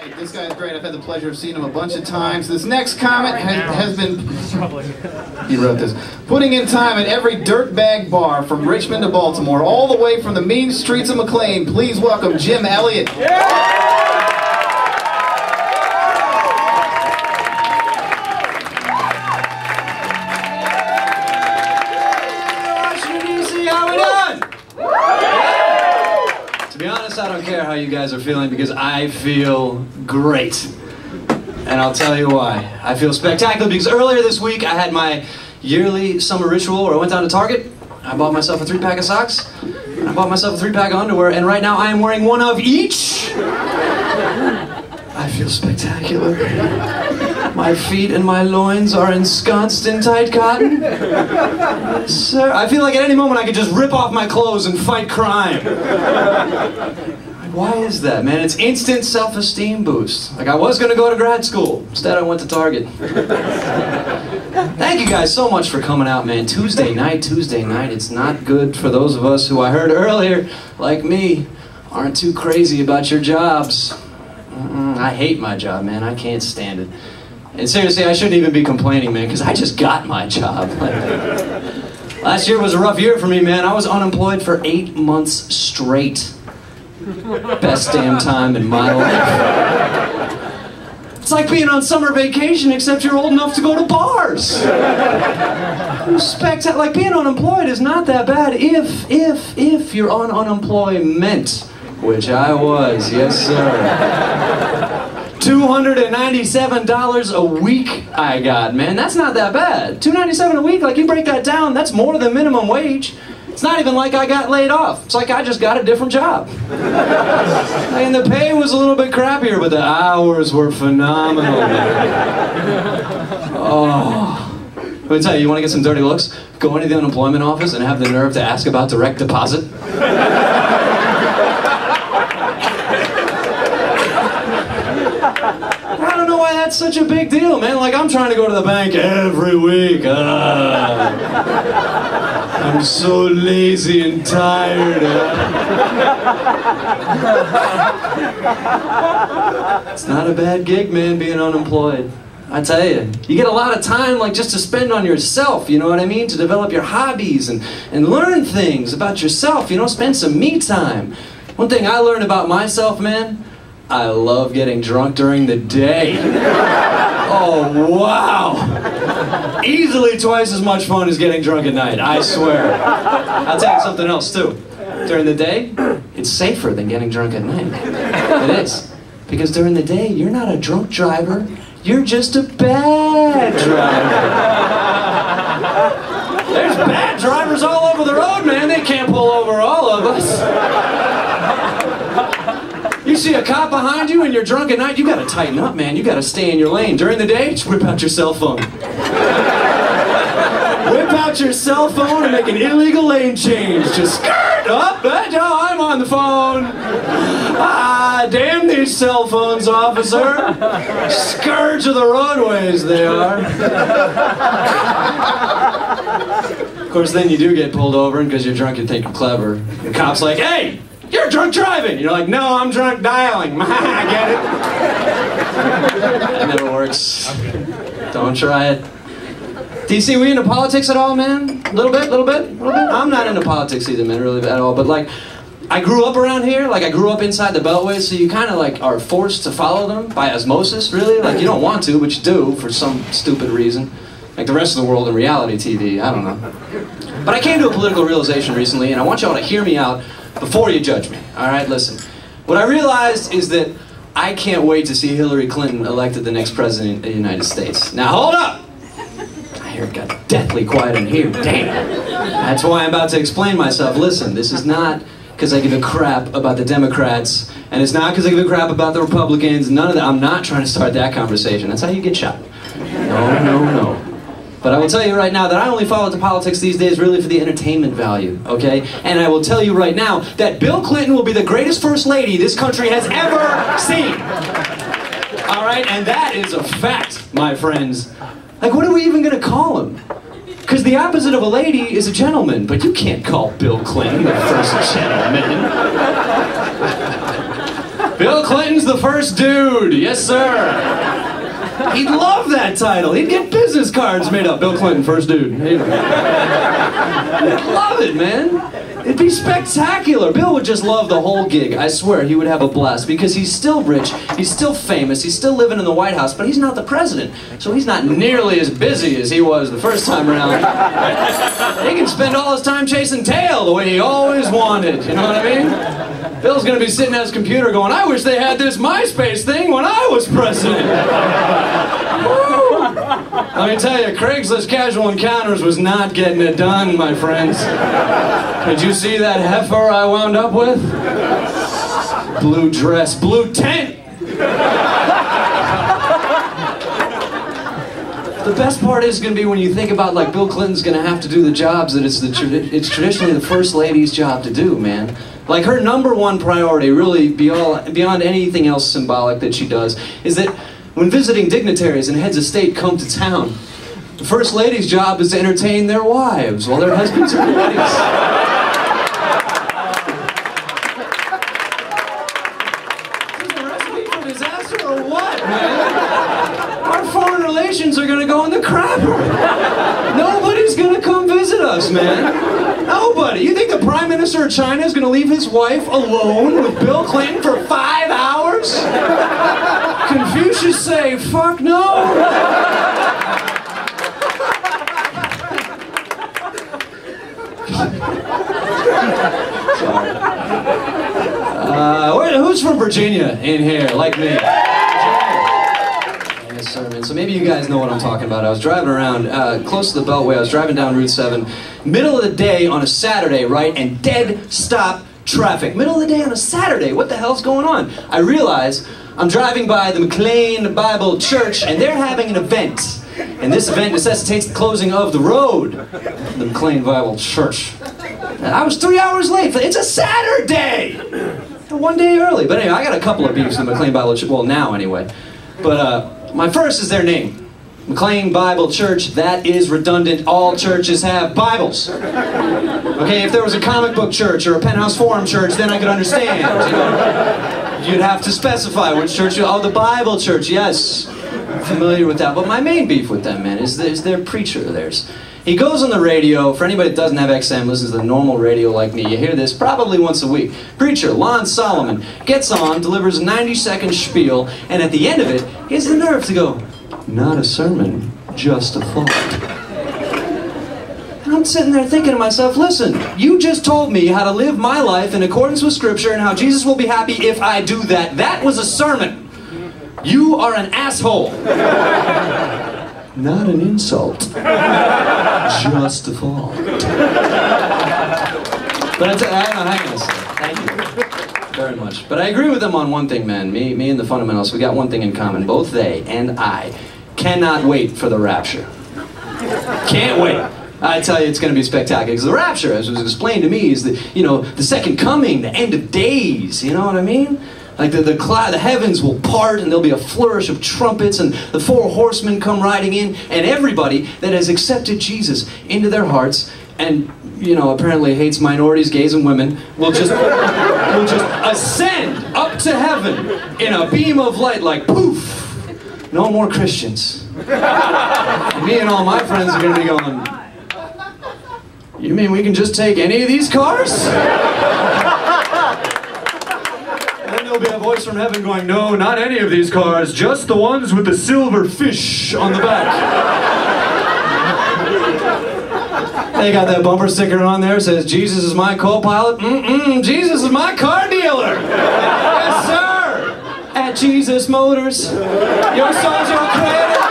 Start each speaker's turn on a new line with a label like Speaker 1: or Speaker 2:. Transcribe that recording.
Speaker 1: This guy's great. I've had the pleasure of seeing him a bunch of times. This next comic has been, he wrote this, putting in time at every dirtbag bar from Richmond to Baltimore, all the way from the mean streets of McLean. Please welcome Jim Elliott.
Speaker 2: To be honest, I don't care how you guys are feeling because I feel great. And I'll tell you why. I feel spectacular because earlier this week I had my yearly summer ritual where I went down to Target, I bought myself a 3-pack of socks, and I bought myself a 3-pack of underwear, and right now I am wearing one of each. I feel spectacular. My feet and my loins are ensconced in tight cotton. Sir, I feel like at any moment I could just rip off my clothes and fight crime. Why is that, man? It's instant self-esteem boost. Like I was gonna go to grad school. Instead I went to Target. Thank you guys so much for coming out, man. Tuesday night. It's not good for those of us who I heard earlier, like me, aren't too crazy about your jobs. I hate my job, man. I can't stand it. And seriously, I shouldn't even be complaining, man, because I just got my job. Last year was a rough year for me, man. I was unemployed for 8 months straight. Best damn time in my life. It's like being on summer vacation, except you're old enough to go to bars. Like being unemployed is not that bad if you're on unemployment, which I was, yes sir. $297 a week I got, man. That's not that bad. $297 a week, like you break that down, that's more than minimum wage. It's not even like I got laid off. It's like I just got a different job. And the pay was a little bit crappier, but the hours were phenomenal. Oh. Let me tell you, you want to get some dirty looks? Go into the unemployment office and have the nerve to ask about direct deposit. I don't know why that's such a big deal, man. Like, I'm trying to go to the bank every week. I'm so lazy and tired. It's not a bad gig, man, being unemployed. I tell you, you get a lot of time, like, just to spend on yourself, you know what I mean? To develop your hobbies and learn things about yourself, you know? Spend some me time. One thing I learned about myself, man, I love getting drunk during the day. Oh, wow. Easily twice as much fun as getting drunk at night, I swear. I'll tell you something else, too. During the day, it's safer than getting drunk at night. It is. Because during the day, you're not a drunk driver, you're just a bad driver. There's bad drivers all over the road, man. They can't pull over all of us. You see a cop behind you and you're drunk at night, you gotta tighten up, man. You gotta stay in your lane. During the day, just whip out your cell phone. Whip out your cell phone and make an illegal lane change. Just skirt up, I'm on the phone. Ah, damn these cell phones, officer. Scourge of the roadways, they are. Of course, then you do get pulled over, and because you're drunk, you think you're clever. The cop's like, hey! You're drunk driving! You're like, no, I'm drunk dialing. I get it. That never works. Don't try it. DC, we into politics at all, man? A little bit? I'm not into politics either, man, really at all. But like, I grew up around here. Like, I grew up inside the Beltway, so you kind of like are forced to follow them by osmosis, really. Like, you don't want to, but you do for some stupid reason. Like the rest of the world in reality TV, I don't know. But I came to a political realization recently, and I want y'all to hear me out before you judge me, all right? Listen, what I realized is that I can't wait to see Hillary Clinton elected the next president of the United States. Now, hold up! I hear it got deathly quiet in here, damn. That's why I'm about to explain myself. Listen, this is not because I give a crap about the Democrats, and it's not because I give a crap about the Republicans, none of that. I'm not trying to start that conversation. That's how you get shot. No. But I will tell you right now that I only follow politics these days really for the entertainment value, okay? And I will tell you right now that Bill Clinton will be the greatest first lady this country has ever seen. All right? And that is a fact, my friends. Like, what are we even going to call him? Because the opposite of a lady is a gentleman, but you can't call Bill Clinton the first gentleman. Bill Clinton's the first dude. Yes, sir. He'd love that title. He'd get business cards made up. Bill Clinton, first dude. He'd love it, man. It'd be spectacular. Bill would just love the whole gig. I swear he would have a blast because he's still rich, he's still famous, he's still living in the White House, but he's not the president. So he's not nearly as busy as he was the first time around. He can spend all his time chasing tail the way he always wanted. You know what I mean? Bill's gonna be sitting at his computer going, I wish they had this MySpace thing when I was president. Let me tell you, Craigslist Casual Encounters was not getting it done, my friends. Did you see that heifer I wound up with? Blue dress, blue tent! The best part is going to be when you think about, like, Bill Clinton's going to have to do the jobs that it's traditionally the first lady's job to do, man. Like, her #1 priority, really beyond anything else symbolic that she does, is that when visiting dignitaries and heads of state come to town, the first lady's job is to entertain their wives while their husbands are at weddings. Is this the recipe for disaster or what, man? Our foreign relations are gonna go in the crapper. Nobody's gonna come visit us, man. Nobody. You think the Prime Minister of China is gonna leave his wife alone with Bill Clinton for 5 hours? Confucius say, fuck no. Sorry. Who's from Virginia in here, like me? Yes, sir, man. So maybe you guys know what I'm talking about. I was driving around close to the Beltway. I was driving down Route 7, middle of the day on a Saturday, right? And dead stop traffic. Middle of the day on a Saturday. What the hell's going on? I realize I'm driving by the McLean Bible Church, and they're having an event. And this event necessitates the closing of the road. The McLean Bible Church. And I was 3 hours late. It's a Saturday! 1 day early. But anyway, I got a couple of beefs in the McLean Bible Church. Well, now anyway. But my first is their name. McLean Bible Church. That is redundant. All churches have Bibles. Okay, if there was a comic book church or a Penthouse Forum church, then I could understand. You know? You'd have to specify which church. Oh, the Bible Church, yes. I'm familiar with that. But my main beef with them, man, is their preacher of theirs. He goes on the radio. For anybody that doesn't have XM, listens to the normal radio like me, you hear this probably once a week. Preacher Lon Solomon gets on, delivers a 90-second spiel, and at the end of it, he has the nerve to go, not a sermon, just a thought. And I'm sitting there thinking to myself, listen, you just told me how to live my life in accordance with Scripture and how Jesus will be happy if I do that. That was a sermon. You are an asshole. Not an insult. Just a thought. But hang on a second. Thank you very much. But I agree with them on one thing, man. Me and the fundamentalists, we got one thing in common. Both they and I cannot wait for the rapture. Can't wait. I tell you, it's going to be spectacular. Because the rapture, as was explained to me, is the second coming, the end of days. You know what I mean? Like the heavens will part and there'll be a flourish of trumpets and the 4 horsemen come riding in, and everybody that has accepted Jesus into their hearts and, apparently hates minorities, gays, and women will just ascend up to heaven in a beam of light like poof. No more Christians. And me and all my friends are going to be going, you mean we can just take any of these cars? There'll be a voice from heaven going, no, not any of these cars, just the ones with the silver fish on the back. They got that bumper sticker on there, says, Jesus is my co-pilot. Jesus is my car dealer. Yes, sir. At Jesus Motors. Your son's your credit.